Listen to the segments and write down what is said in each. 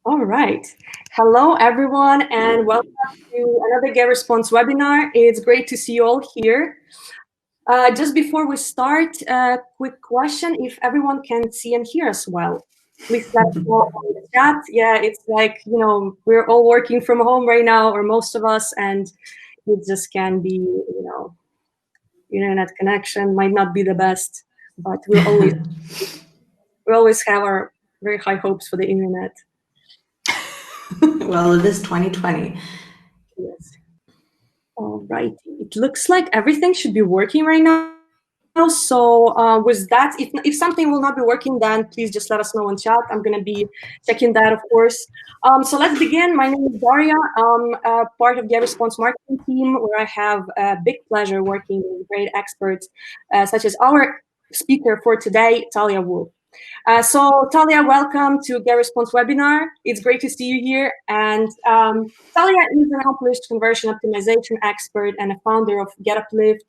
All right. Hello, everyone, and welcome to another GetResponse webinar. It's great to see you all here. Just before we start, a quick question. If everyone can see and hear us well, please let us know on the chat. Yeah, it's like, we're all working from home right now, or most of us, and it just can be, internet connection might not be the best, but we always have our very high hopes for the internet. Well, it is 2020. Yes. All right. It looks like everything should be working right now. So with that, if something will not be working, then please just let us know in chat. I'm going to be checking that, of course. So let's begin. My name is Daria. I'm part of the GetResponse marketing team, where I have a big pleasure working with great experts, such as our speaker for today, Talia Wolf. So Talia, welcome to GetResponse webinar. It's great to see you here. And Talia is an accomplished conversion optimization expert and a founder of GetUplift.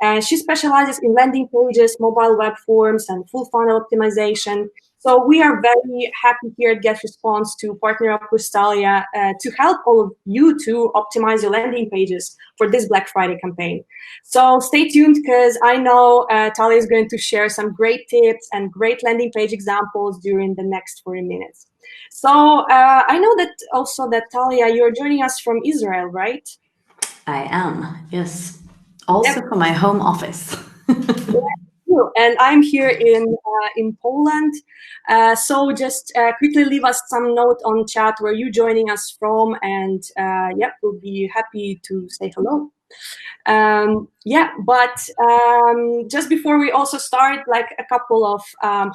And she specializes in landing pages, mobile web forms, and full funnel optimization. So we are very happy here at GetResponse to partner up with Talia to help all of you to optimize your landing pages for this Black Friday campaign. So stay tuned, because I know Talia is going to share some great tips and great landing page examples during the next 40 minutes. So I know that also that Talia, you're joining us from Israel, right? I am, yes. Also from my home office. And I'm here in Poland. So just quickly leave us some note on chat where you're joining us from, and we'll be happy to say hello. But just before we also start, like a couple of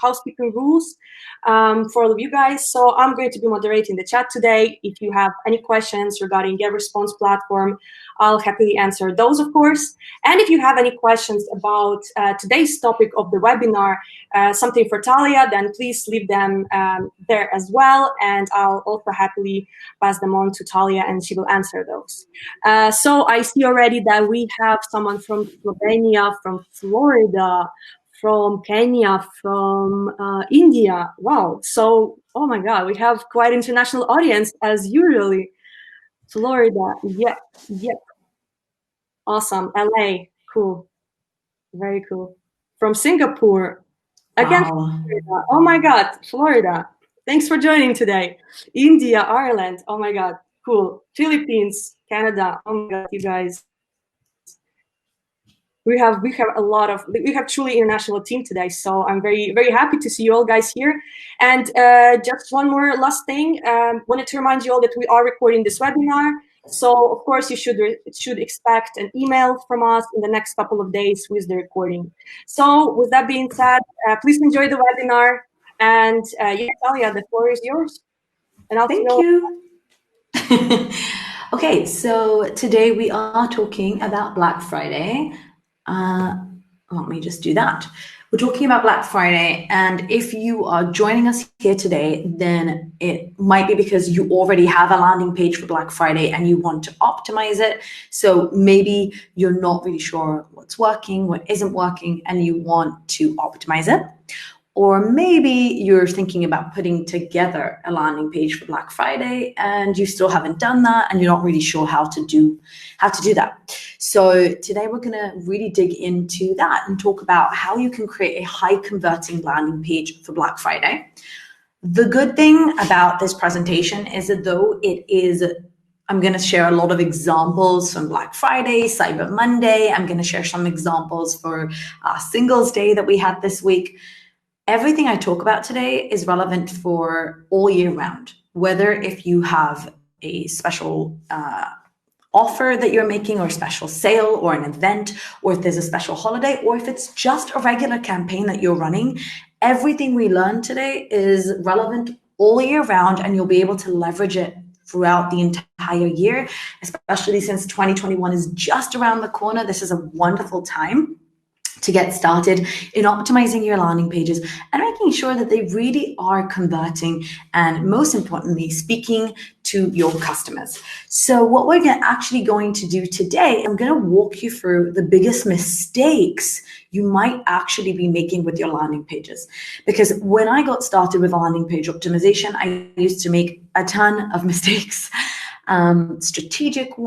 housekeeping rules for all of you guys. So I'm going to be moderating the chat today. If you have any questions regarding GetResponse platform, I'll happily answer those, of course. And if you have any questions about today's topic of the webinar, something for Talia, then please leave them there as well. And I'll also happily pass them on to Talia, and she will answer those. So I see already that we have someone from Slovenia, from Florida, from Kenya, from India. Wow. So, oh my God, we have quite international audience as usually. Florida, yep. Awesome. LA, cool. Very cool. From Singapore, again, Wow. Florida. Oh my God, Florida. Thanks for joining today. India, Ireland, oh my God, cool. Philippines, Canada, oh my God, you guys. We have truly international team today, so I'm very, very happy to see you all guys here. And just one more last thing, wanted to remind you all that we are recording this webinar. So of course you should expect an email from us in the next couple of days with the recording. So with that being said, please enjoy the webinar, and Talia, the floor is yours. And I'll Thank you. Okay, so today we are talking about Black Friday. Let me just do that. We're talking about Black Friday, and if you are joining us here today, then it might be because you already have a landing page for Black Friday and you want to optimize it. So maybe you're not really sure what's working, what isn't working, and you want to optimize it. Or maybe you're thinking about putting together a landing page for Black Friday and you still haven't done that and you're not really sure how to do that. So today we're going to really dig into that and talk about how you can create a high converting landing page for Black Friday. The good thing about this presentation is that I'm going to share a lot of examples from Black Friday, Cyber Monday. I'm going to share some examples for Singles Day that we had this week. Everything I talk about today is relevant for all year round, whether if you have a special offer that you're making, or a special sale, or an event, or if there's a special holiday, or if it's just a regular campaign that you're running. Everything we learn today is relevant all year round, and you'll be able to leverage it throughout the entire year, especially since 2021 is just around the corner. This is a wonderful time to get started in optimizing your landing pages and making sure that they really are converting, and most importantly, speaking to your customers. So what we're actually going to do today, I'm going to walk you through the biggest mistakes you might actually be making with your landing pages. Because when I got started with landing page optimization, I used to make a ton of mistakes. Strategic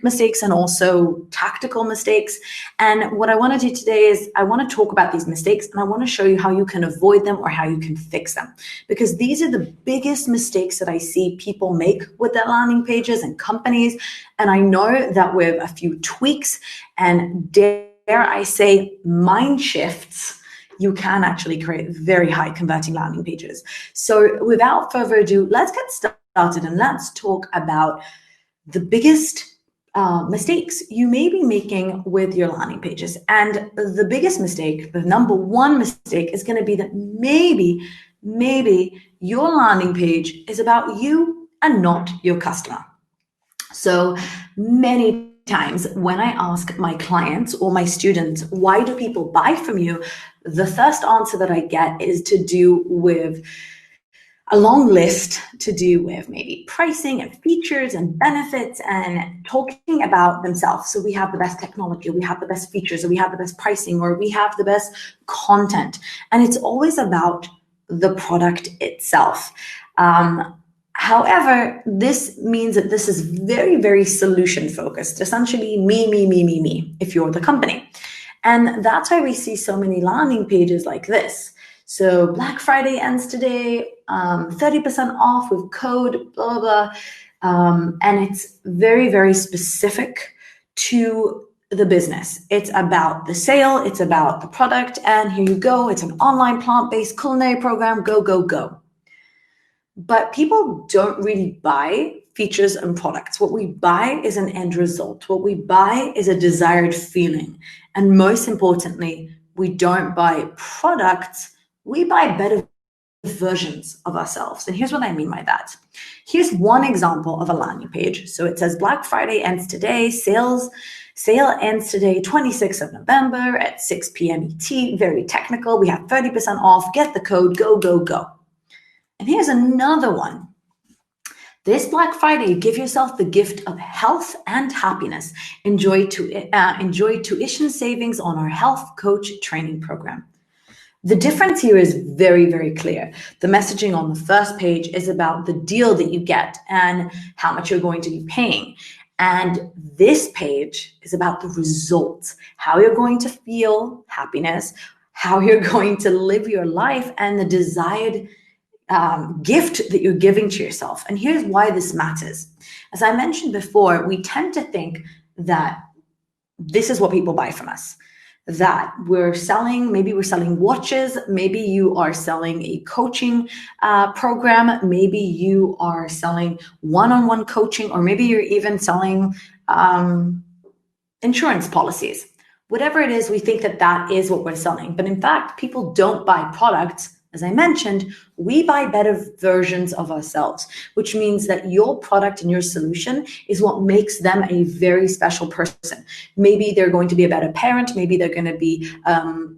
mistakes and also tactical mistakes. And what I want to do today is I want to talk about these mistakes, and I want to show you how you can avoid them or how you can fix them. Because these are the biggest mistakes that I see people make with their landing pages and companies. And I know that with a few tweaks and dare I say mind shifts, you can actually create very high converting landing pages. So without further ado, let's get started and let's talk about the biggest mistakes you may be making with your landing pages. And the biggest mistake, the number one mistake, is going to be that maybe your landing page is about you and not your customer. So many times when I ask my clients or my students, why do people buy from you? The first answer that I get is to do with a long list to do with maybe pricing and features and benefits and talking about themselves. So we have the best technology, or we have the best features, or we have the best pricing, or we have the best content. And it's always about the product itself. However, this means that this is very, very solution focused, essentially me, if you're the company. And that's why we see so many landing pages like this. So Black Friday ends today, 30% off with code, blah, blah. And it's very, very specific to the business. It's about the sale, it's about the product, and here you go. It's an online plant-based culinary program, go, go, go. But people don't really buy features and products. What we buy is an end result. What we buy is a desired feeling. And most importantly, we don't buy products, we buy better versions of ourselves. And here's what I mean by that. Here's one example of a landing page. So it says Black Friday ends today, sale ends today, 26th of November at 6 p.m. ET, very technical. We have 30% off, get the code, go, go, go. And here's another one. This Black Friday, give yourself the gift of health and happiness. Enjoy tuition savings on our health coach training program. The difference here is very, very clear. The messaging on the first page is about the deal that you get and how much you're going to be paying. And this page is about the results, how you're going to feel happiness, how you're going to live your life, and the desired gift that you're giving to yourself. And here's why this matters. As I mentioned before, we tend to think that this is what people buy from us, that maybe we're selling watches, maybe you are selling a coaching program, maybe you are selling one-on-one coaching, or maybe you're even selling insurance policies. Whatever it is, we think that that is what we're selling. But in fact, people don't buy products. As I mentioned, we buy better versions of ourselves, which means that your product and your solution is what makes them a very special person. Maybe they're going to be a better parent. Maybe they're going to be,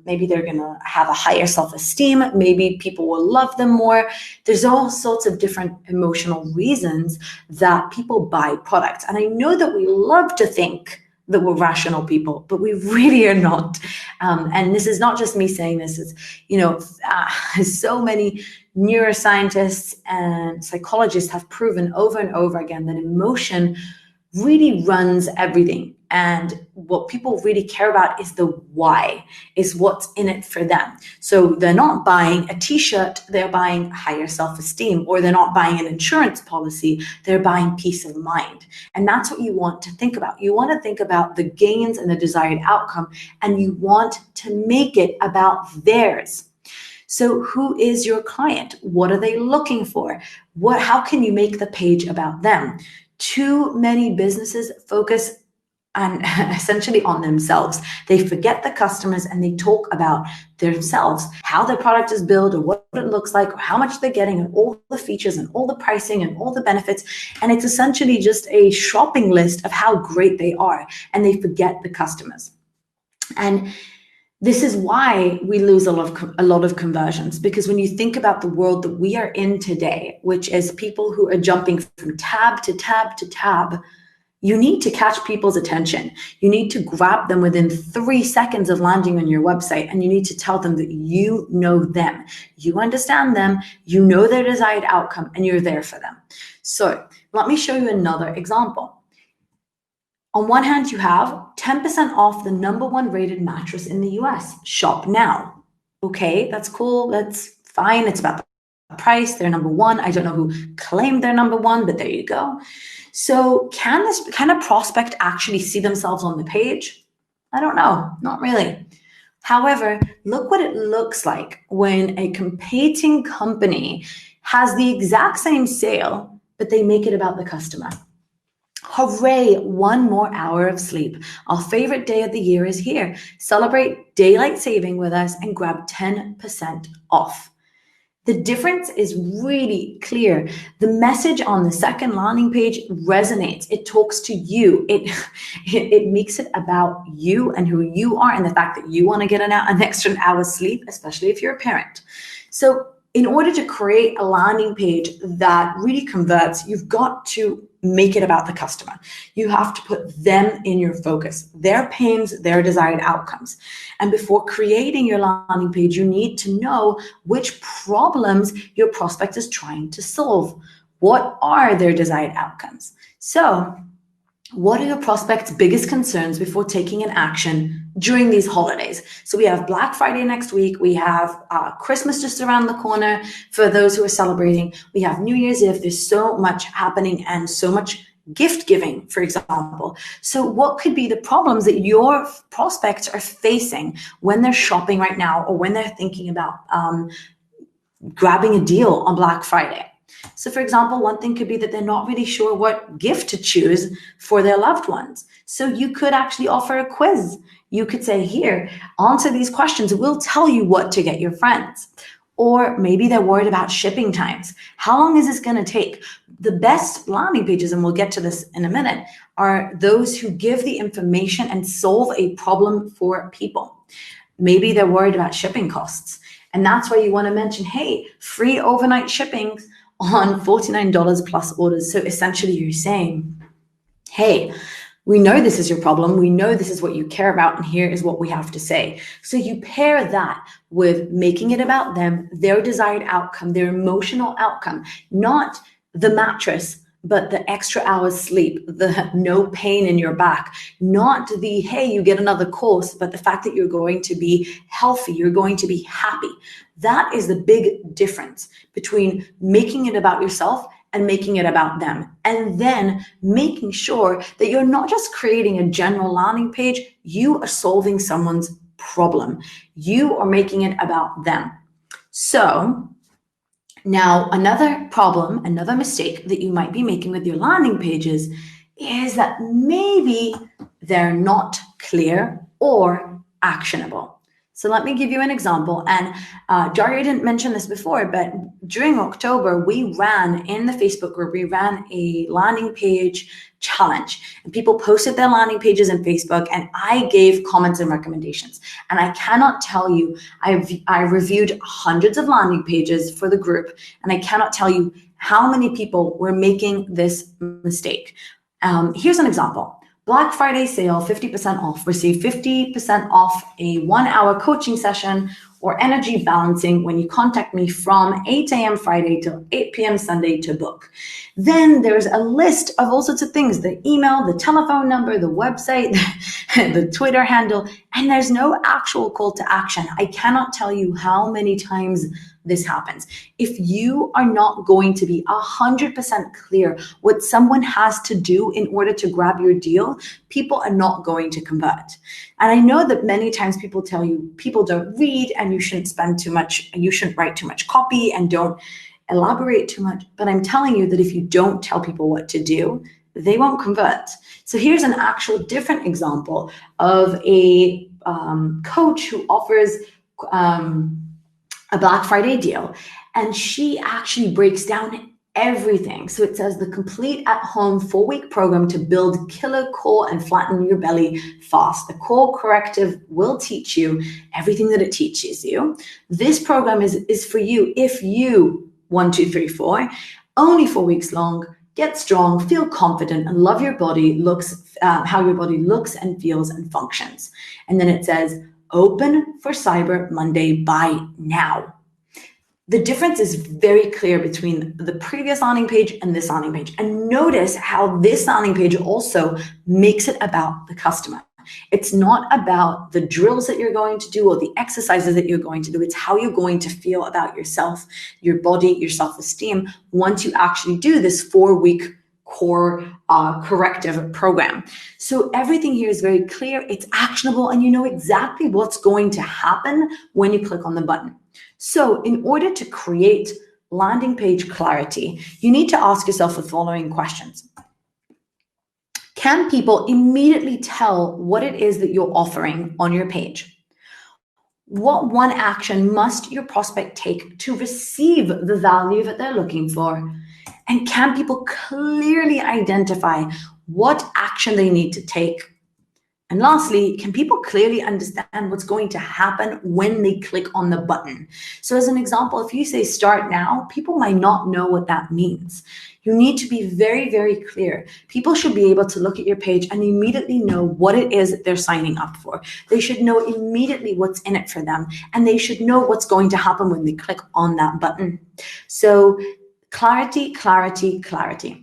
maybe they're going to have a higher self-esteem. Maybe people will love them more. There's all sorts of different emotional reasons that people buy products. And I know that we love to think that we're rational people, but we really are not. And this is not just me saying this. It's, so many neuroscientists and psychologists have proven over and over again that emotion really runs everything. And what people really care about is the why, is what's in it for them. So they're not buying a t-shirt, they're buying higher self-esteem, or they're not buying an insurance policy, they're buying peace of mind. And that's what you want to think about. You want to think about the gains and the desired outcome, and you want to make it about theirs. So who is your client? What are they looking for? How can you make the page about them? Too many businesses focus essentially on themselves. They forget the customers and they talk about themselves, how their product is built, or what it looks like, or how much they're getting, and all the features and all the pricing and all the benefits. And it's essentially just a shopping list of how great they are, and they forget the customers. And This is why we lose a lot of conversions, because when you think about the world that we are in today, which is people who are jumping from tab to tab to tab, you need to catch people's attention. You need to grab them within 3 seconds of landing on your website, and you need to tell them that you know them, you understand them, you know their desired outcome, and you're there for them. So let me show you another example. On one hand, you have 10% off the #1 rated mattress in the US. Shop now. Okay, that's cool. That's fine. It's about the price. They're #1. I don't know who claimed they're #1, but there you go. So can a prospect actually see themselves on the page? I don't know. Not really. However, look what it looks like when a competing company has the exact same sale, but they make it about the customer. Hooray, 1 more hour of sleep. Our favorite day of the year is here. Celebrate daylight saving with us and grab 10% off. The difference is really clear. The message on the second landing page resonates. It talks to you. It makes it about you and who you are and the fact that you want to get an extra hour's sleep, especially if you're a parent. So in order to create a landing page that really converts, you've got to make it about the customer. You have to put them in your focus, their pains, their desired outcomes. And before creating your landing page, you need to know which problems your prospect is trying to solve. What are their desired outcomes? So, what are your prospects' biggest concerns before taking an action during these holidays? So we have Black Friday next week. We have Christmas just around the corner for those who are celebrating. We have New Year's Eve. There's so much happening and so much gift giving, for example. So what could be the problems that your prospects are facing when they're shopping right now or when they're thinking about grabbing a deal on Black Friday? So for example, one thing could be that they're not really sure what gift to choose for their loved ones. So you could actually offer a quiz. You could say, here, answer these questions. We'll tell you what to get your friends. Or maybe they're worried about shipping times. How long is this going to take? The best landing pages, and we'll get to this in a minute, are those who give the information and solve a problem for people. Maybe they're worried about shipping costs. And that's why you want to mention, hey, free overnight shipping on $49 plus orders. So essentially you're saying, hey, we know this is your problem. We know this is what you care about. And here is what we have to say. So you pair that with making it about them, their desired outcome, their emotional outcome, not the mattress, but the extra hours sleep, the no pain in your back, not the, hey, you get another course, but the fact that you're going to be healthy, you're going to be happy. That is the big difference between making it about yourself and making it about them. And then making sure that you're not just creating a general landing page, you are solving someone's problem. You are making it about them. So now, another problem, another mistake that you might be making with your landing pages is that maybe they're not clear or actionable. So let me give you an example. And Daria didn't mention this before, but during October, we ran in the Facebook group, we ran a landing page challenge. And people posted their landing pages in Facebook, and I gave comments and recommendations. And I cannot tell you, I reviewed hundreds of landing pages for the group, and I cannot tell you how many people were making this mistake. Here's an example. Black Friday sale, 50% off. Receive 50% off a 1-hour coaching session or energy balancing when you contact me from 8 a.m. Friday till 8 p.m. Sunday to book. Then there's a list of all sorts of things, the email, the telephone number, the website, the Twitter handle, and there's no actual call to action. I cannot tell you how many times this happens. If you are not going to be 100% clear what someone has to do in order to grab your deal, people are not going to convert. And I know that many times people tell you people don't read and you shouldn't spend too much, and you shouldn't write too much copy and don't elaborate too much. But I'm telling you that if you don't tell people what to do, they won't convert. So here's an actual different example of a coach who offers a Black Friday deal. And she actually breaks down everything. So it says the complete at-home 4-week program to build killer core and flatten your belly fast. The core corrective will teach you everything that it teaches you. This program is for you if you, 1, 2, 3, 4, only 4 weeks long, get strong, feel confident, and love your body, how your body looks and feels and functions. And then it says, open for Cyber Monday, buy now. The difference is very clear between the previous landing page and this landing page. And notice how this landing page also makes it about the customer. It's not about the drills that you're going to do or the exercises that you're going to do. It's how you're going to feel about yourself, your body, your self-esteem once you actually do this 4-week core corrective program. So everything here is very clear, it's actionable, and you know exactly what's going to happen when you click on the button. So in order to create landing page clarity, you need to ask yourself the following questions. Can people immediately tell what it is that you're offering on your page? What one action must your prospect take to receive the value that they're looking for? And can people clearly identify what action they need to take? And lastly, can people clearly understand what's going to happen when they click on the button? So as an example, if you say start now, people might not know what that means. You need to be very, very clear. People should be able to look at your page and immediately know what it is that they're signing up for. They should know immediately what's in it for them, and they should know what's going to happen when they click on that button. So clarity, clarity, clarity.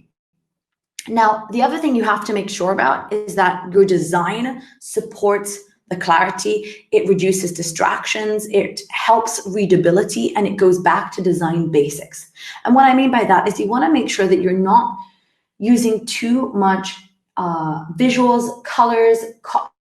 Now, the other thing you have to make sure about is that your design supports the clarity, it reduces distractions, it helps readability, and it goes back to design basics. And what I mean by that is you want to make sure that you're not using too much visuals, colors,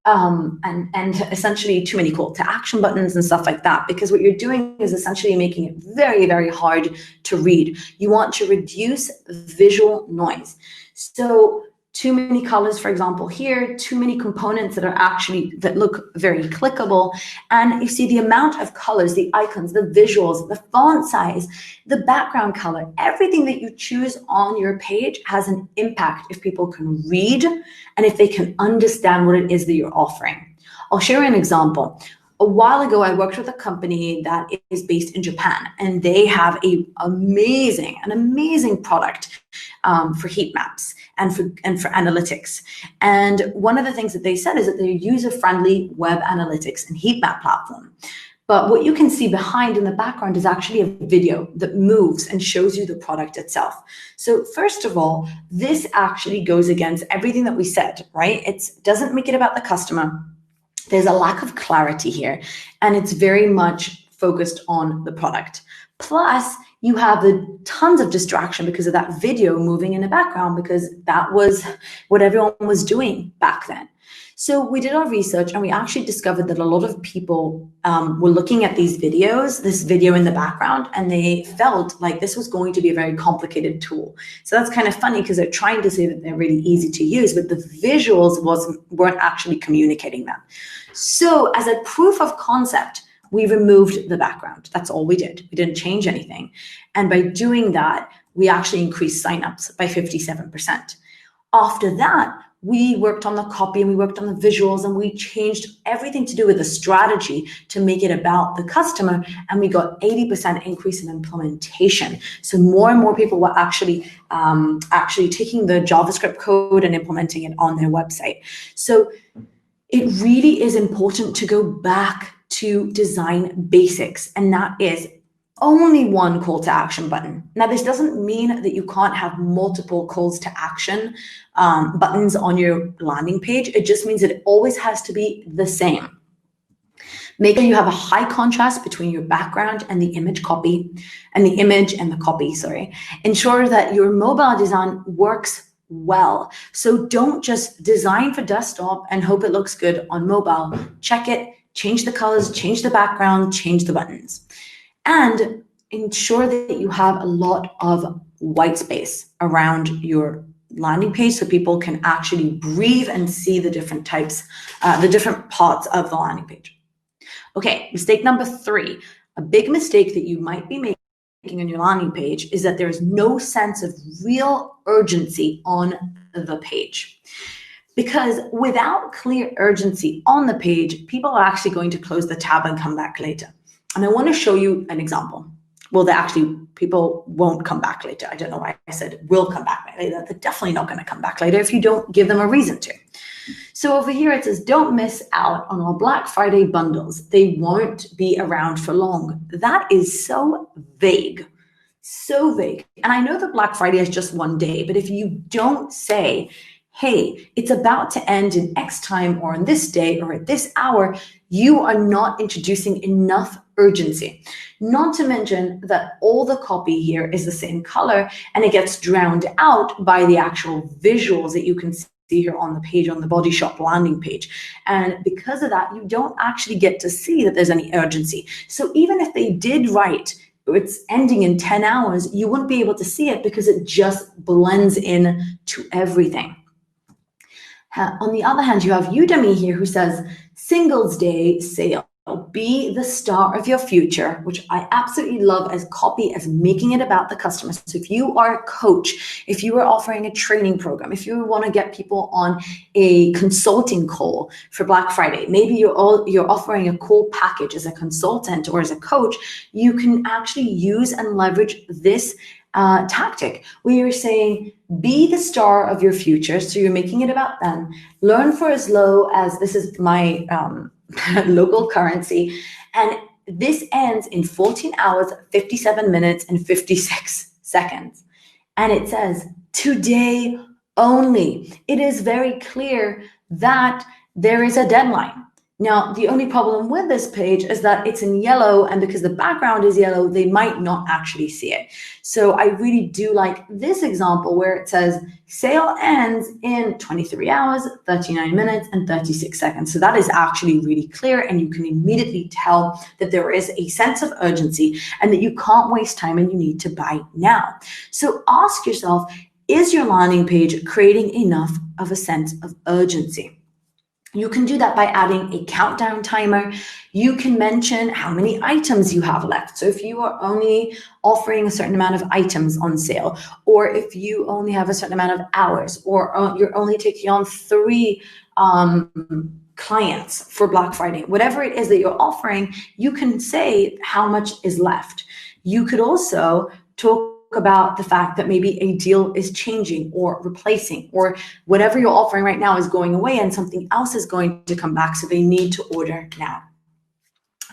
and essentially too many call to action buttons and stuff like that, because what you're doing is essentially making it very, very hard to read. You want to reduce visual noise. So too many colors, for example, here, too many components that look very clickable. And you see the amount of colors, the icons, the visuals, the font size, the background color, everything that you choose on your page has an impact if people can read and if they can understand what it is that you're offering. I'll share an example. A while ago, I worked with a company that is based in Japan, and they have an amazing product for heat maps and for analytics. And one of the things that they said is that they're user-friendly web analytics and heat map platform. But what you can see behind in the background is actually a video that moves and shows you the product itself. So first of all, this actually goes against everything that we said, right? It doesn't make it about the customer. There's a lack of clarity here, and it's very much focused on the product. Plus, you have tons of distraction because of that video moving in the background, because that was what everyone was doing back then. So we did our research, and we actually discovered that a lot of people were looking at this video in the background, and they felt like this was going to be a very complicated tool. So that's kind of funny because they're trying to say that they're really easy to use, but the visuals weren't actually communicating that. So as a proof of concept, we removed the background. That's all we did. We didn't change anything. And by doing that, we actually increased signups by 57%. After that, we worked on the copy and we worked on the visuals, and we changed everything to do with the strategy to make it about the customer, and we got 80% increase in implementation. So more and more people were actually taking the JavaScript code and implementing it on their website. So it really is important to go back to design basics, and that is only one call to action button. Now, this doesn't mean that you can't have multiple calls to action buttons on your landing page. It just means that it always has to be the same. Make sure you have a high contrast between your background and the image copy, and the image and the copy, sorry. Ensure that your mobile design works well. So don't just design for desktop and hope it looks good on mobile. Check it, change the colors, change the background, change the buttons. And ensure that you have a lot of white space around your landing page so people can actually breathe and see the different types, the different parts of the landing page. Okay, mistake number 3, a big mistake that you might be making on your landing page is that there's no sense of real urgency on the page. Because without clear urgency on the page, people are actually going to close the tab and come back later. And I want to show you an example. Well, people won't come back later. I don't know why I said will come back later. They're definitely not going to come back later if you don't give them a reason to. So over here it says, don't miss out on our Black Friday bundles. They won't be around for long. That is so vague. So vague. And I know that Black Friday is just one day, but if you don't say, hey, it's about to end in X time or on this day or at this hour, you are not introducing enough urgency. Not to mention that all the copy here is the same color and it gets drowned out by the actual visuals that you can see here on the page, on the Body Shop landing page. And because of that, you don't actually get to see that there's any urgency. So even if they did write, it's ending in 10 hours, you wouldn't be able to see it because it just blends in to everything. On the other hand, you have Udemy here who says, Singles Day sale, be the star of your future, which I absolutely love as copy, as making it about the customer. So if you are a coach, if you are offering a training program, if you want to get people on a consulting call for Black Friday, maybe you're offering a call package as a consultant or as a coach, you can actually use and leverage this tactic where you're saying, be the star of your future. So you're making it about them. Learn for as low as, this is my local currency. And this ends in 14 hours, 57 minutes, and 56 seconds. And it says, today only. It is very clear that there is a deadline. Now, the only problem with this page is that it's in yellow, and because the background is yellow, they might not actually see it. So I really do like this example where it says sale ends in 23 hours, 39 minutes, and 36 seconds. So that is actually really clear, and you can immediately tell that there is a sense of urgency and that you can't waste time and you need to buy now. So ask yourself, is your landing page creating enough of a sense of urgency? You can do that by adding a countdown timer. You can mention how many items you have left. So if you are only offering a certain amount of items on sale, or if you only have a certain amount of hours, or you're only taking on 3 clients for Black Friday, whatever it is that you're offering, you can say how much is left. You could also talk about the fact that maybe a deal is changing or replacing, or whatever you're offering right now is going away and something else is going to come back, so they need to order now.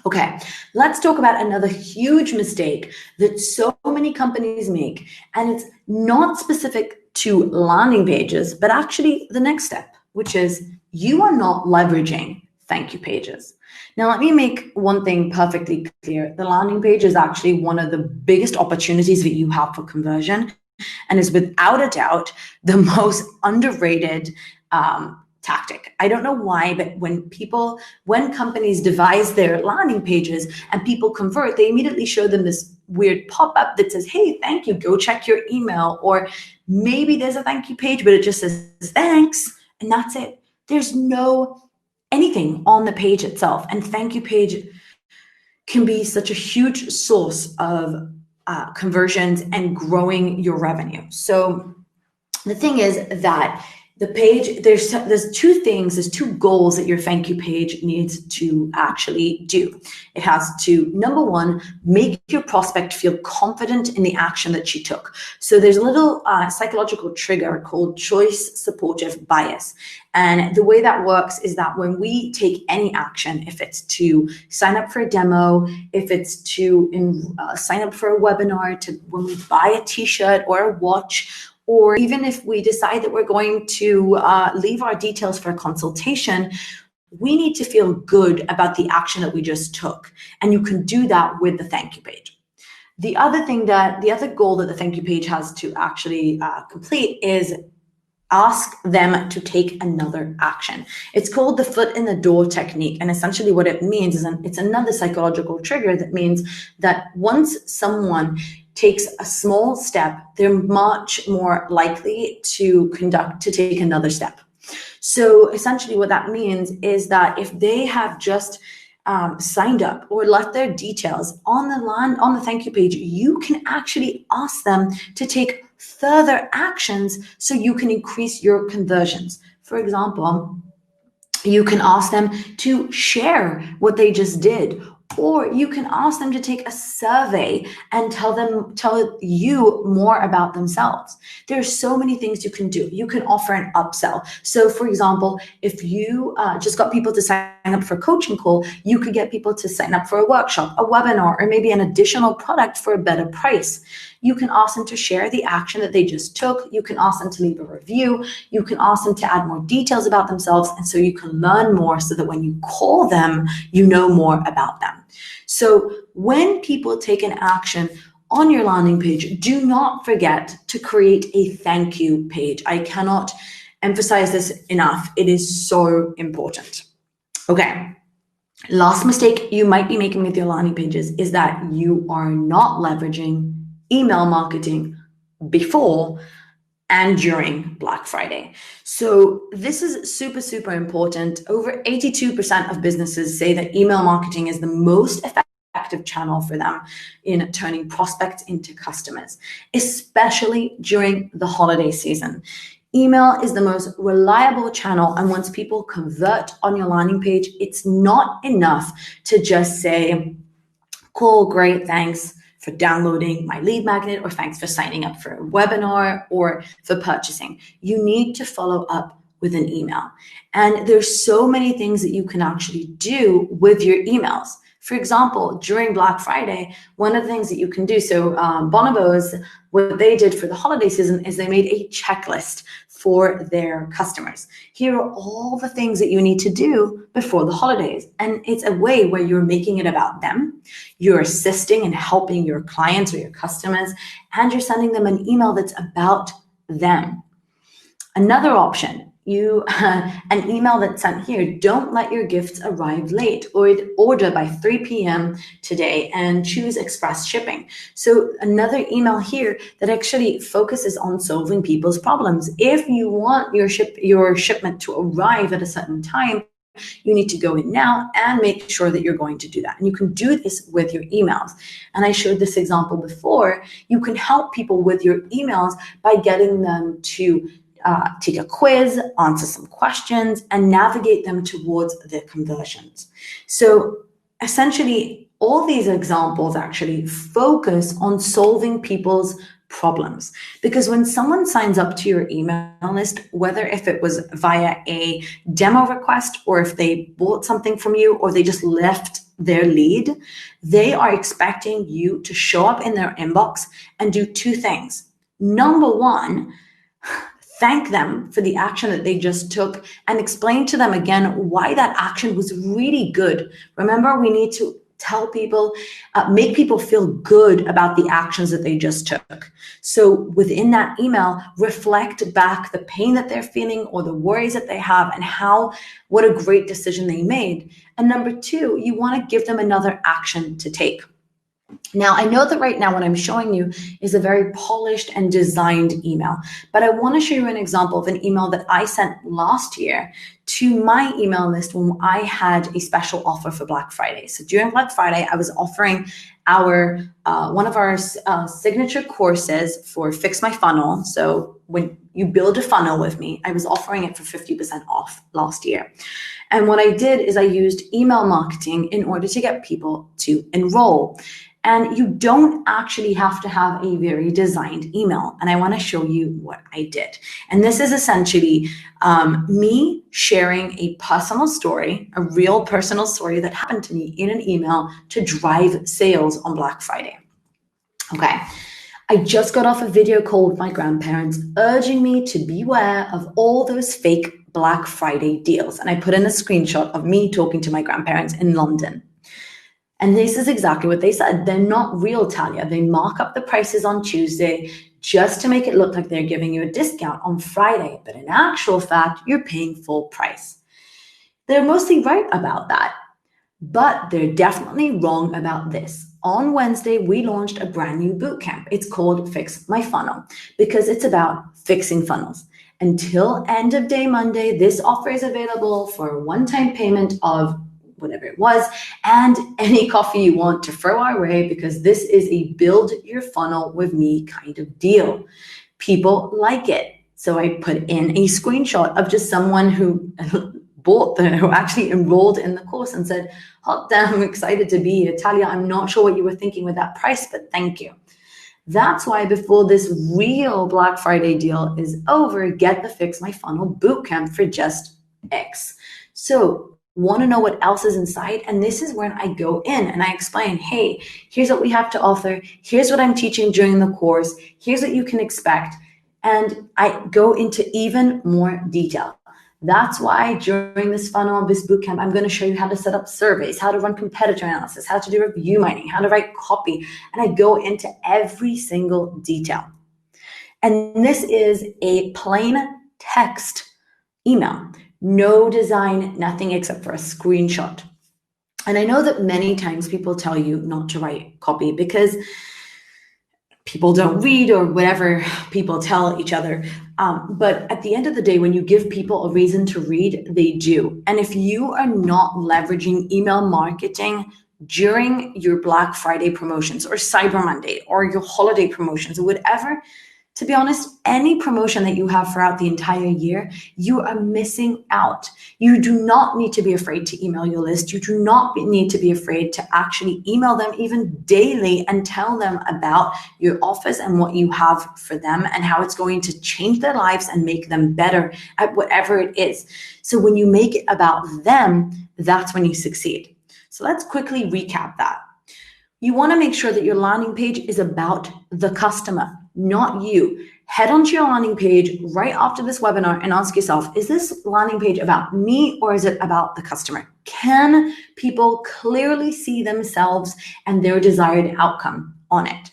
Okay, let's talk about another huge mistake that so many companies make, and it's not specific to landing pages, but actually the next step, which is you are not leveraging thank you pages. Now, let me make one thing perfectly clear. The landing page is actually one of the biggest opportunities that you have for conversion, and is without a doubt the most underrated tactic. I don't know why, but when companies devise their landing pages and people convert, they immediately show them this weird pop-up that says, hey, thank you, go check your email. Or maybe there's a thank you page, but it just says thanks, and that's it. There's no anything on the page itself. And thank you page can be such a huge source of conversions and growing your revenue. So the thing is that the page, there's 2 things, there's 2 goals that your thank you page needs to actually do. It has to, number 1, make your prospect feel confident in the action that she took. So there's a little psychological trigger called choice supportive bias. And the way that works is that when we take any action, if it's to sign up for a demo, if it's to sign up for a webinar, when we buy a t-shirt or a watch, or even if we decide that we're going to leave our details for a consultation, we need to feel good about the action that we just took. And you can do that with the thank you page. The other goal that the thank you page has to actually complete is ask them to take another action. It's called the foot in the door technique. And essentially what it means is it's another psychological trigger that means that once someone takes a small step, they're much more likely to take another step. So essentially what that means is that if they have just signed up or left their details on the thank you page, you can actually ask them to take further actions so you can increase your conversions. For example, you can ask them to share what they just did, or you can ask them to take a survey and tell you more about themselves. There's so many things you can do. You can offer an upsell. So for example, if you just got people to sign up for a coaching call, you could get people to sign up for a workshop, a webinar, or maybe an additional product for a better price. You can ask them to share the action that they just took. You can ask them to leave a review. You can ask them to add more details about themselves. And so you can learn more so that when you call them, you know more about them. So when people take an action on your landing page, do not forget to create a thank you page. I cannot emphasize this enough. It is so important. Okay. Last mistake you might be making with your landing pages is that you are not leveraging email marketing before and during Black Friday. So this is super, super important. Over 82% of businesses say that email marketing is the most effective channel for them in turning prospects into customers, especially during the holiday season. Email is the most reliable channel, and once people convert on your landing page, it's not enough to just say, cool, great, thanks for downloading my lead magnet, or thanks for signing up for a webinar or for purchasing. You need to follow up with an email. And there's so many things that you can actually do with your emails. For example, during Black Friday, one of the things that you can do, so Bonobos, what they did for the holiday season is they made a checklist for their customers. Here are all the things that you need to do before the holidays. And it's a way where you're making it about them. You're assisting and helping your clients or your customers, and you're sending them an email that's about them. Another option, an email that's sent here, don't let your gifts arrive late, or order by 3 p.m. today and choose express shipping. So another email here that actually focuses on solving people's problems. If you want your shipment to arrive at a certain time, you need to go in now and make sure that you're going to do that. And you can do this with your emails. And I showed this example before. You can help people with your emails by getting them to take a quiz, answer some questions, and navigate them towards their conversions. So essentially, all these examples actually focus on solving people's problems. Because when someone signs up to your email list, whether if it was via a demo request, or if they bought something from you, or they just left their lead, they are expecting you to show up in their inbox and do two things. Number one, thank them for the action that they just took and explain to them again why that action was really good. Remember, we need to tell people, make people feel good about the actions that they just took. So within that email, reflect back the pain that they're feeling or the worries that they have, and what a great decision they made. And number two, you want to give them another action to take. Now, I know that right now what I'm showing you is a very polished and designed email, but I want to show you an example of an email that I sent last year to my email list when I had a special offer for Black Friday. So during Black Friday, I was offering one of our signature courses for Fix My Funnel. So when you build a funnel with me, I was offering it for 50% off last year. And what I did is I used email marketing in order to get people to enroll. And you don't actually have to have a very designed email. And I want to show you what I did. And this is essentially me sharing a personal story, a real personal story that happened to me in an email to drive sales on Black Friday. Okay. I just got off a video call with my grandparents urging me to beware of all those fake Black Friday deals. And I put in a screenshot of me talking to my grandparents in London. And this is exactly what they said. They're not real, Talia. They mark up the prices on Tuesday just to make it look like they're giving you a discount on Friday. But in actual fact, you're paying full price. They're mostly right about that. But they're definitely wrong about this. On Wednesday, we launched a brand new bootcamp. It's called Fix My Funnel because it's about fixing funnels. Until end of day Monday, this offer is available for a one-time payment of whatever it was, and any coffee you want to throw our way, because this is a build your funnel with me kind of deal. People like it. So I put in a screenshot of just someone who who actually enrolled in the course and said, hot damn, I'm excited to be here. Talia, I'm not sure what you were thinking with that price, but thank you. That's why before this real Black Friday deal is over, get the Fix My Funnel Bootcamp for just X. So want to know what else is inside? And this is when I go in and I explain, hey, here's what we have to offer. Here's what I'm teaching during the course. Here's what you can expect. And I go into even more detail. That's why during this funnel, this bootcamp, I'm going to show you how to set up surveys, how to run competitor analysis, how to do review mining, how to write copy. And I go into every single detail. And this is a plain text email, no design, nothing except for a screenshot. And I know that many times people tell you not to write copy because people don't read or whatever people tell each other. But at the end of the day, when you give people a reason to read, they do. And if you are not leveraging email marketing during your Black Friday promotions or Cyber Monday or your holiday promotions or whatever, to be honest, any promotion that you have throughout the entire year, you are missing out. You do not need to be afraid to email your list. You do not need to be afraid to actually email them even daily and tell them about your offers and what you have for them and how it's going to change their lives and make them better at whatever it is. So when you make it about them, that's when you succeed. So let's quickly recap that. You want to make sure that your landing page is about the customer, not you. Head onto your landing page right after this webinar and ask yourself, is this landing page about me or is it about the customer? Can people clearly see themselves and their desired outcome on it?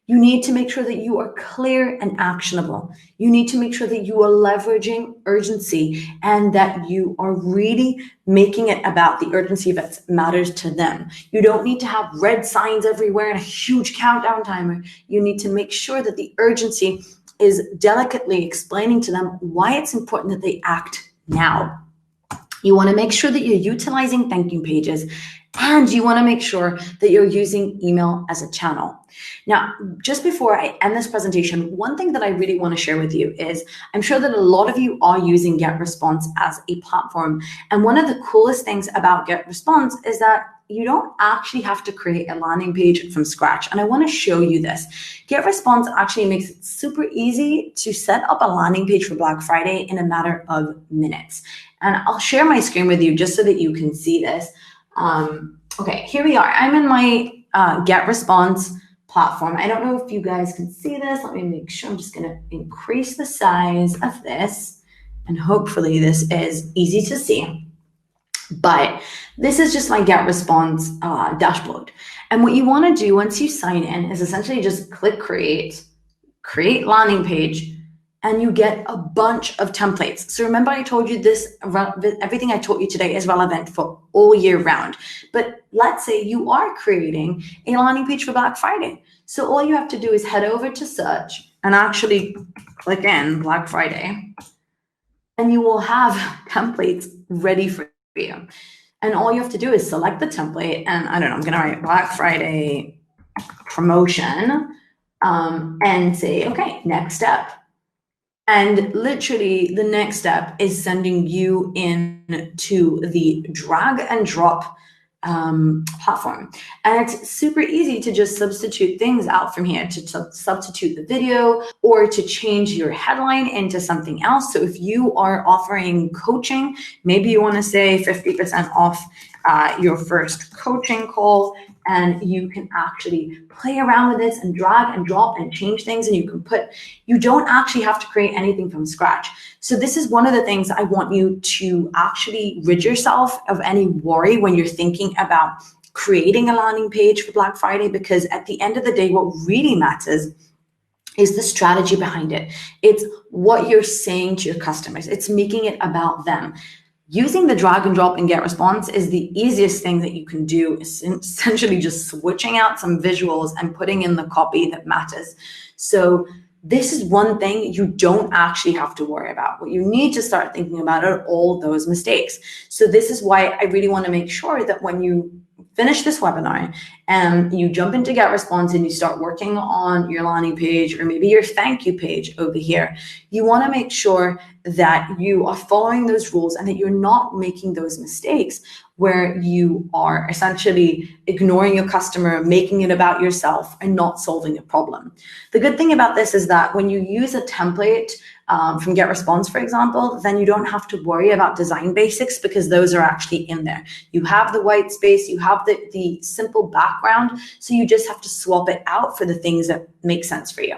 You need to make sure that you are clear and actionable. You need to make sure that you are leveraging urgency and that you are really making it about the urgency that matters to them. You don't need to have red signs everywhere and a huge countdown timer. You need to make sure that the urgency is delicately explaining to them why it's important that they act now. You want to make sure that you're utilizing thank you pages, and you want to make sure that you're using email as a channel. Now, just before I end this presentation, one thing that I really want to share with you is I'm sure that a lot of you are using GetResponse as a platform. And one of the coolest things about GetResponse is that you don't actually have to create a landing page from scratch. And I want to show you this. GetResponse actually makes it super easy to set up a landing page for Black Friday in a matter of minutes. And I'll share my screen with you just so that you can see this. Okay, here we are. I'm in my GetResponse platform. I don't know if you guys can see this. Let me make sure. I'm just going to increase the size of this, and hopefully this is easy to see. But this is just my GetResponse dashboard. And what you want to do once you sign in is essentially just click create landing page, and you get a bunch of templates. So remember, I told you this, everything I taught you today is relevant for all year round. But let's say you are creating a landing page for Black Friday. So all you have to do is head over to search and actually click in Black Friday, and you will have templates ready for you. And all you have to do is select the template, and I don't know, I'm gonna write Black Friday promotion, and say, okay, next step. And literally the next step is sending you into the drag and drop platform. And it's super easy to just substitute things out from here, to substitute the video or to change your headline into something else. So if you are offering coaching, maybe you want to say 50% off your first coaching call, and you can actually play around with this and drag and drop and change things, and you don't actually have to create anything from scratch. So this is one of the things I want you to actually rid yourself of any worry when you're thinking about creating a landing page for Black Friday, because at the end of the day, what really matters is the strategy behind it. It's what you're saying to your customers. It's making it about them. Using the drag and drop and GetResponse is the easiest thing that you can do, is essentially just switching out some visuals and putting in the copy that matters. So This is one thing you don't actually have to worry about. What you need to start thinking about are all those mistakes. So this is why I really want to make sure that when you finish this webinar and you jump into GetResponse and you start working on your landing page or maybe your thank you page over here, you want to make sure that you are following those rules and that you're not making those mistakes where you are essentially ignoring your customer, making it about yourself, and not solving a problem. The good thing about this is that when you use a template from GetResponse, for example, then you don't have to worry about design basics because those are actually in there. You have the white space, you have the simple background, so you just have to swap it out for the things that make sense for you.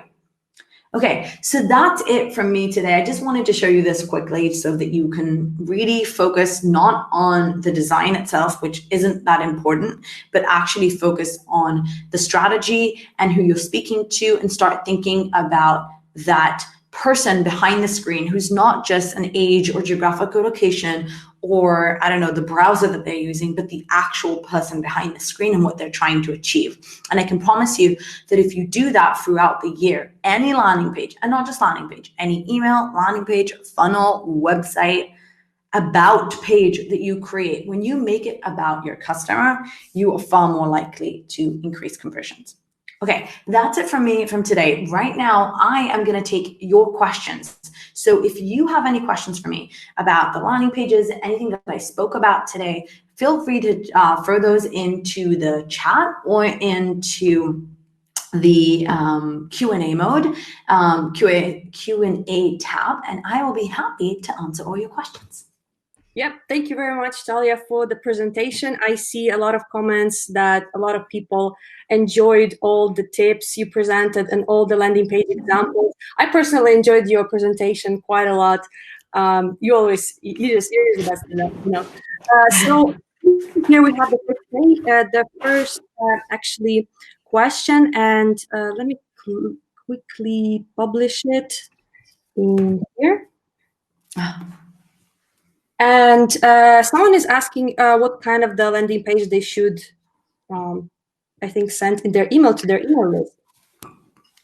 Okay, so that's it from me today. I just wanted to show you this quickly so that you can really focus not on the design itself, which isn't that important, but actually focus on the strategy and who you're speaking to and start thinking about that person behind the screen who's not just an age or geographical location or, I don't know, the browser that they're using, but the actual person behind the screen and what they're trying to achieve. And I can promise you that if you do that throughout the year, any landing page, and not just landing page, any email, landing page, funnel, website, about page that you create, when you make it about your customer, you are far more likely to increase conversions. Okay, that's it from me from today. Right now, I am going to take your questions. So if you have any questions for me about the landing pages, anything that I spoke about today, feel free to throw those into the chat or into the Q&A mode, Q&A tab, and I will be happy to answer all your questions. Yep, thank you very much, Talia, for the presentation. I see a lot of comments that a lot of people enjoyed all the tips you presented and all the landing page examples. I personally enjoyed your presentation quite a lot. You're just the best in that, you know. So here we have the first actually question, and let me quickly publish it in here. And someone is asking what kind of the landing page they should, I think, send in their email to their email list.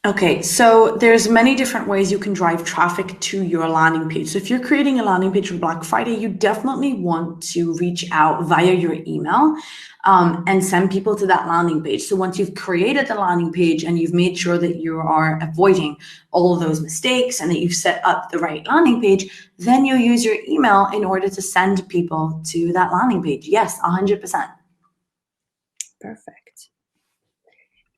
Okay, so there's many different ways you can drive traffic to your landing page. So if you're creating a landing page for Black Friday, you definitely want to reach out via your email and send people to that landing page. So once you've created the landing page and you've made sure that you are avoiding all of those mistakes and that you've set up the right landing page, then you'll use your email in order to send people to that landing page. Yes, 100%. Perfect.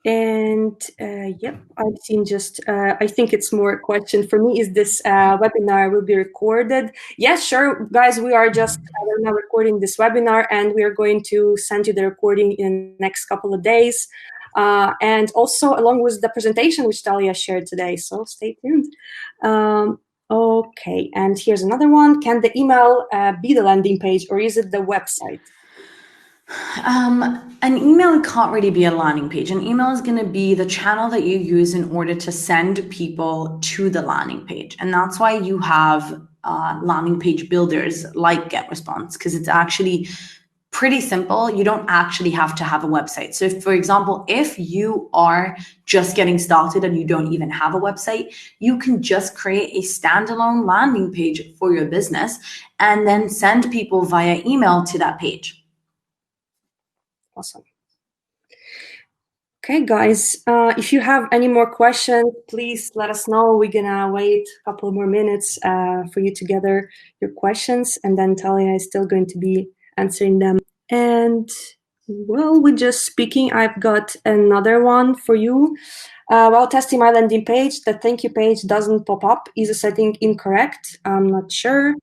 And yep, I've seen just, I think it's more a question for me. Is this webinar will be recorded? Yes, sure, guys, we are just we're now recording this webinar and we are going to send you the recording in the next couple of days. And also along with the presentation which Talia shared today, so stay tuned. Okay, and here's another one. Can the email be the landing page or is it the website? An email can't really be a landing page. An email is going to be the channel that you use in order to send people to the landing page. And that's why you have landing page builders like GetResponse, because it's actually pretty simple. You don't actually have to have a website. So if, for example, if you are just getting started and you don't even have a website, you can just create a standalone landing page for your business and then send people via email to that page. Awesome. Okay, guys, if you have any more questions, please let us know. We're gonna wait a couple more minutes for you to gather your questions, and then Talia is still going to be answering them. And well, we're just speaking. I've got another one for you. While testing my landing page, the thank you page doesn't pop up. Is the setting incorrect? I'm not sure.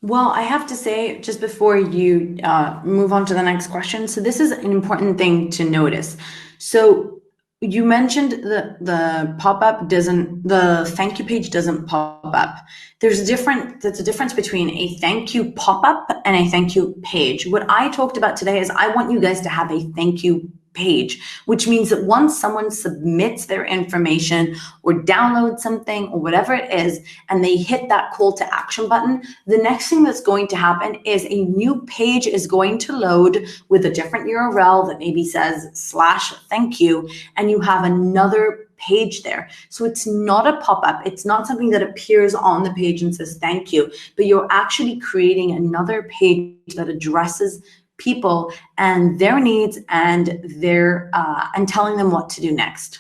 Well, I have to say, just before you move on to the next question, so this is an important thing to notice. So you mentioned the pop-up doesn't, the thank you page doesn't pop up. There's a difference between a thank you pop-up and a thank you page. What I talked about today is I want you guys to have a thank you page, which means that once someone submits their information or downloads something or whatever it is, and they hit that call to action button, the next thing that's going to happen is a new page is going to load with a different URL that maybe says /thank you, and you have another page there. So it's not a pop-up. It's not something that appears on the page and says thank you, but you're actually creating another page that addresses people and their needs and and telling them what to do next.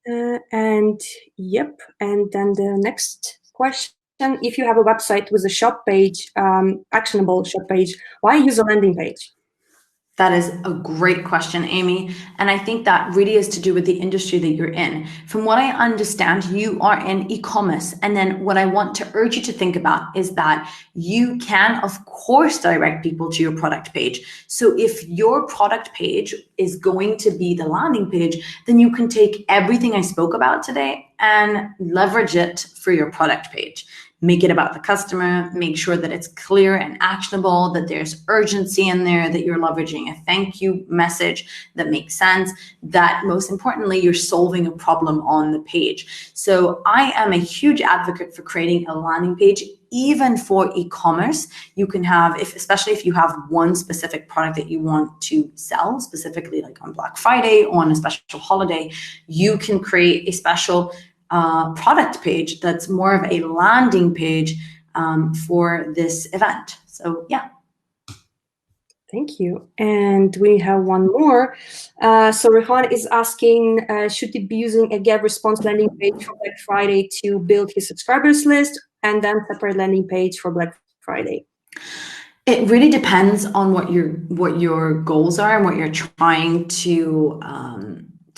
And yep, and then the next question, if you have a website with a shop page, actionable shop page, why use a landing page? That is a great question, Amy. And I think that really is to do with the industry that you're in. From what I understand, you are in e-commerce. And then what I want to urge you to think about is that you can, of course, direct people to your product page. So if your product page is going to be the landing page, then you can take everything I spoke about today and leverage it for your product page. Make it about the customer, make sure that it's clear and actionable, that there's urgency in there, that you're leveraging a thank you message that makes sense, that most importantly, you're solving a problem on the page. So I am a huge advocate for creating a landing page, even for e-commerce. You can have, especially if you have one specific product that you want to sell, specifically like on Black Friday or on a special holiday, you can create a special product page that's more of a landing page for this event. So yeah. Thank you. And we have one more. So Rehan is asking, should he be using a GetResponse landing page for Black Friday to build his subscribers list and then separate landing page for Black Friday? It really depends on what your goals are and what you're trying to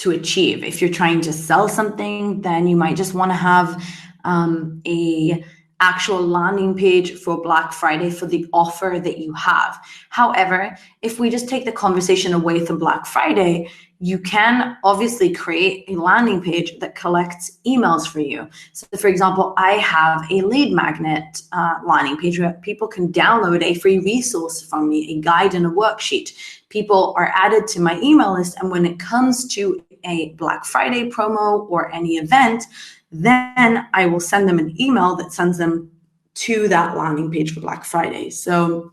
achieve. If you're trying to sell something, then you might just want to have a actual landing page for Black Friday for the offer that you have. However, if we just take the conversation away from Black Friday, you can obviously create a landing page that collects emails for you. So for example, I have a lead magnet landing page where people can download a free resource from me, a guide and a worksheet. People are added to my email list, and when it comes to a Black Friday promo or any event, then I will send them an email that sends them to that landing page for Black Friday. So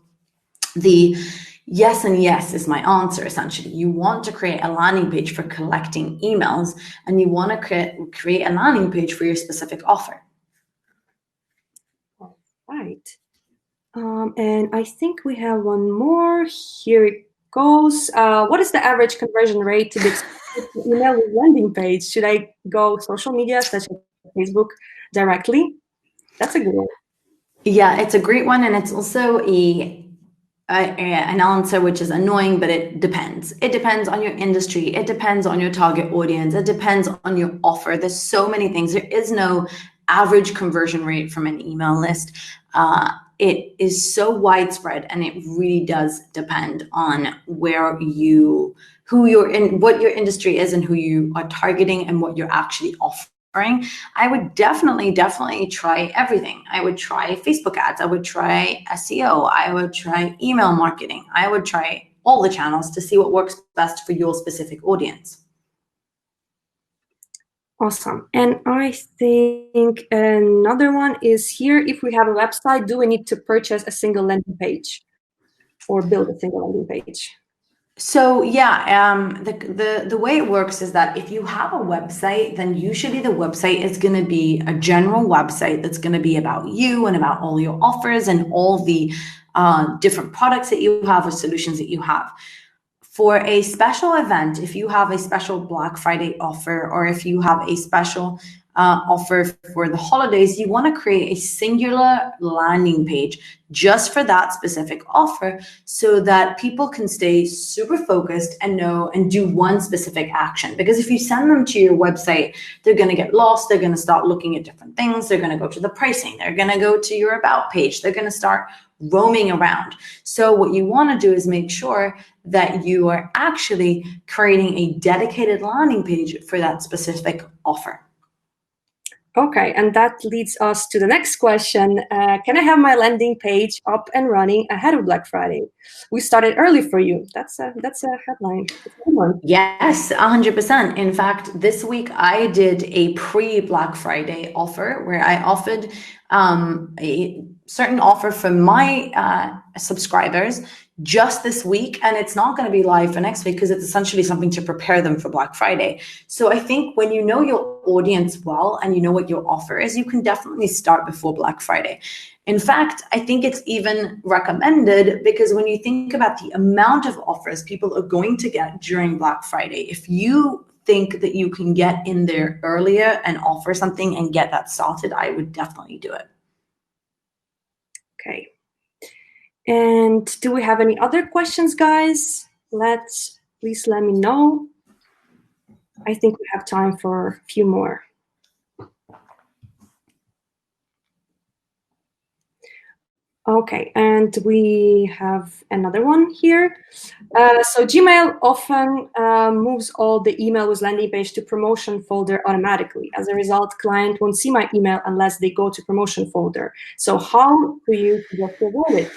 the yes and yes is my answer, essentially. You want to create a landing page for collecting emails, and you want to create a landing page for your specific offer. All right. And I think we have one more. Here it goes. What is the average conversion rate to be expected to email with landing page? Should I go social media such as Facebook directly? That's a good one. Yeah, it's a great one, and it's also an answer which is annoying, but it depends. It depends on your industry. It depends on your target audience. It depends on your offer. There's so many things. There is no average conversion rate from an email list. It is so widespread, and it really does depend on what your industry is and who you are targeting and what you're actually offering. I would definitely try everything. I would try Facebook ads. I would try SEO. I would try email marketing. I would try all the channels to see what works best for your specific audience. Awesome. And I think another one is here. If we have a website, do we need to purchase a single landing page or build a single landing page? So yeah, the way it works is that if you have a website, then usually the website is going to be a general website that's going to be about you and about all your offers and all the different products that you have or solutions that you have. For a special event, if you have a special Black Friday offer, or if you have a special offer for the holidays, you want to create a singular landing page just for that specific offer so that people can stay super focused and know and do one specific action. Because if you send them to your website, they're going to get lost. They're going to start looking at different things. They're going to go to the pricing. They're going to go to your about page. They're going to start roaming around. So what you want to do is make sure that you are actually creating a dedicated landing page for that specific offer. Okay, and that leads us to the next question. Can I have my landing page up and running ahead of Black Friday? We started early for you. That's a headline. Yes, 100%. In fact, this week I did a pre-Black Friday offer where I offered a certain offer for my subscribers just this week, and it's not going to be live for next week because it's essentially something to prepare them for Black Friday. So I think when you know your audience well and you know what your offer is, you can definitely start before Black Friday. In fact, I think it's even recommended because when you think about the amount of offers people are going to get during Black Friday, if you think that you can get in there earlier and offer something and get that started, I would definitely do it. Okay. And do we have any other questions, guys? Please let me know. I think we have time for a few more. Okay, and we have another one here. So Gmail often moves all the email with landing page to promotion folder automatically. As a result, client won't see my email unless they go to promotion folder. So how do you suggest to avoid it?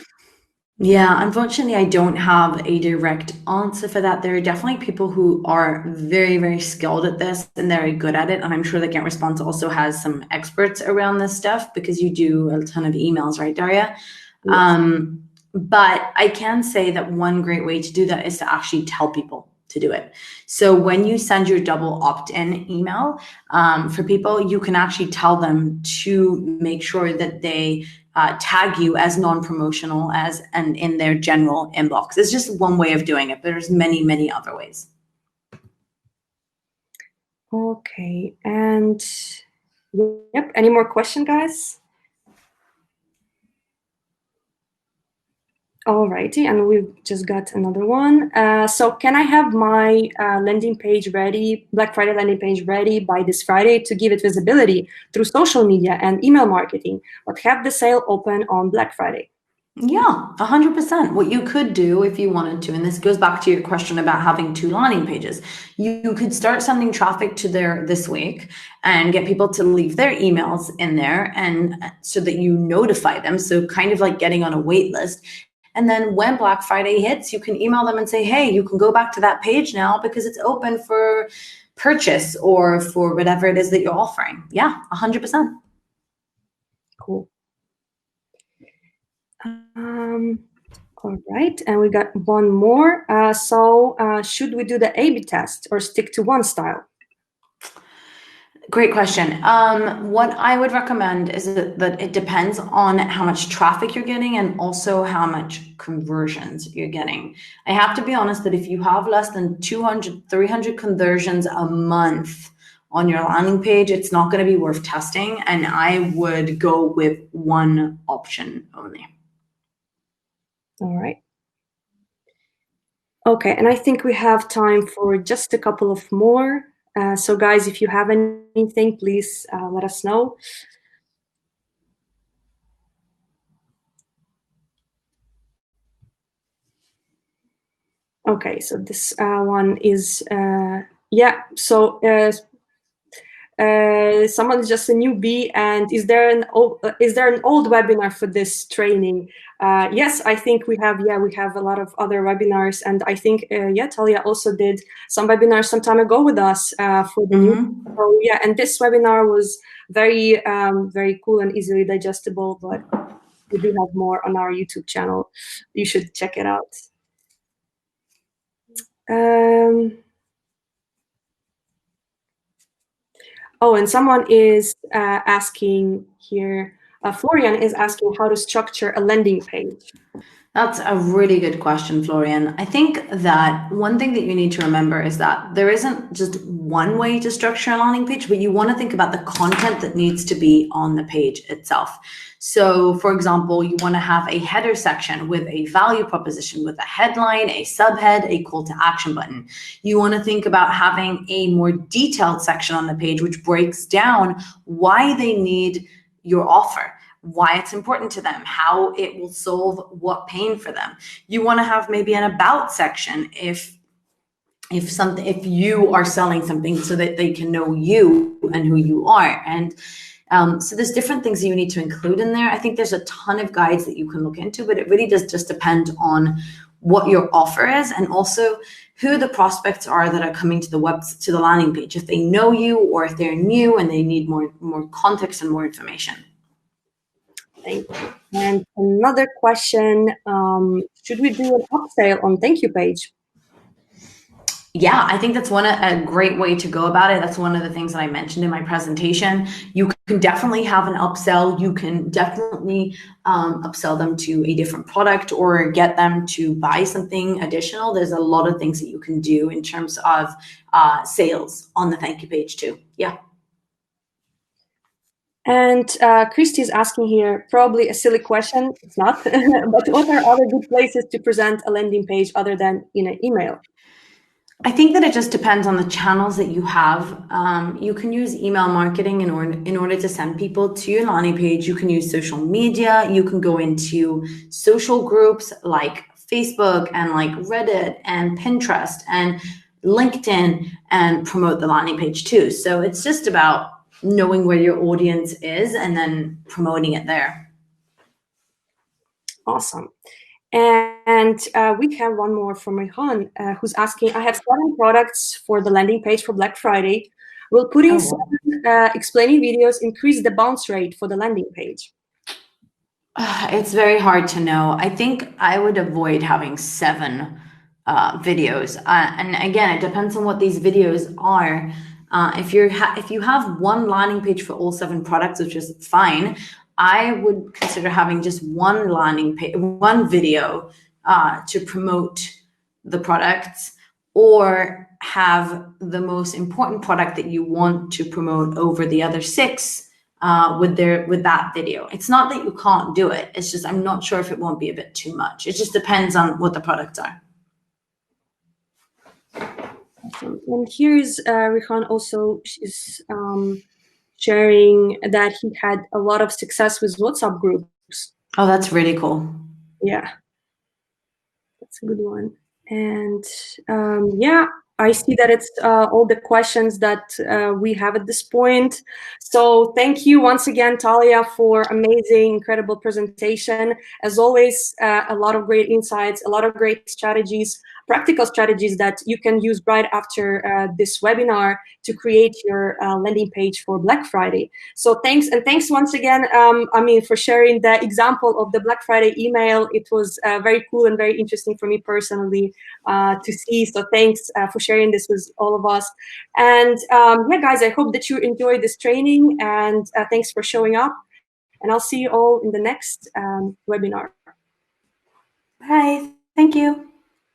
Yeah, unfortunately, I don't have a direct answer for that. There are definitely people who are very, very skilled at this and very good at it. And I'm sure that GetResponse also has some experts around this stuff because you do a ton of emails, right, Daria? Yes. But I can say that one great way to do that is to actually tell people to do it. So when you send your double opt-in email for people, you can actually tell them to make sure that they tag you as non-promotional and in their general inbox. It's just one way of doing it, but there's many, many other ways. Okay, and yep, any more questions, guys? Alrighty, and we've just got another one. So can I have my landing page ready, Black Friday landing page ready by this Friday to give it visibility through social media and email marketing, but have the sale open on Black Friday? Yeah, 100%. What you could do if you wanted to, and this goes back to your question about having 2 landing pages, you could start sending traffic to there this week and get people to leave their emails in there, and so that you notify them. So kind of like getting on a wait list. And then when Black Friday hits, you can email them and say, hey, you can go back to that page now because it's open for purchase or for whatever it is that you're offering. Yeah, 100%. Cool. All right, and we got one more. So should we do the A/B test or stick to one style? Great question. What I would recommend is that it depends on how much traffic you're getting and also how much conversions you're getting. I have to be honest that if you have less than 200, 300 conversions a month on your landing page, it's not going to be worth testing. And I would go with one option only. All right. Okay, and I think we have time for just a couple of more. So guys, if you have anything, please let us know. Okay, so this one is, yeah, so someone is just a newbie, and is there an old webinar for this training? Yes, I think we have a lot of other webinars, and I think Talia also did some webinars some time ago with us for the new. So yeah, and this webinar was very very cool and easily digestible, but we do have more on our YouTube channel. You should check it out. Oh, and someone is asking here, Florian is asking how to structure a landing page. That's a really good question, Florian. I think that one thing that you need to remember is that there isn't just one way to structure a landing page, but you want to think about the content that needs to be on the page itself. So, for example, you want to have a header section with a value proposition, with a headline, a subhead, a call to action button. You want to think about having a more detailed section on the page, which breaks down why they need your offer, why it's important to them, how it will solve what pain for them. You want to have maybe an about section if you are selling something, so that they can know you and who you are. And so there's different things that you need to include in there. I think there's a ton of guides that you can look into, but it really does just depend on what your offer is, and also who the prospects are that are coming to the landing page, if they know you or if they're new and they need more context and more information. Thank you. And another question, should we do an upsell on thank you page? Yeah, I think that's a great way to go about it. That's one of the things that I mentioned in my presentation. You can definitely have an upsell. You can definitely upsell them to a different product or get them to buy something additional. There's a lot of things that you can do in terms of sales on the thank you page too. Yeah. And Christy is asking here, probably a silly question, it's not, but what are other good places to present a landing page other than in an email? I think that it just depends on the channels that you have. You can use email marketing in order to send people to your landing page. You can use social media. You can go into social groups like Facebook and like Reddit and Pinterest and LinkedIn and promote the landing page too. So it's just about knowing where your audience is and then promoting it there. Awesome. And we have one more from Rehan, who's asking, I have 7 products for the landing page for Black Friday. Will putting Oh, 7 explaining videos increase the bounce rate for the landing page? It's very hard to know. I think I would avoid having 7 videos, and again, it depends on what these videos are. If you have one landing page for all 7 products, which is fine, I would consider having just one landing page, one video to promote the products, or have the most important product that you want to promote over the other 6 with that video. It's not that you can't do it. It's just I'm not sure if it won't be a bit too much. It just depends on what the products are. Awesome. And here's Rehan also is sharing that he had a lot of success with WhatsApp groups. Oh, that's really cool. Yeah, that's a good one. And yeah, I see that it's all the questions that we have at this point. So thank you once again, Talia, for amazing, incredible presentation. As always, a lot of great insights, a lot of great strategies, practical strategies that you can use right after this webinar to create your landing page for Black Friday. So thanks, and thanks once again, for sharing the example of the Black Friday email. It was very cool and very interesting for me personally to see. So thanks for sharing this with all of us. And yeah, guys, I hope that you enjoyed this training, and thanks for showing up. And I'll see you all in the next webinar. Bye. Thank you.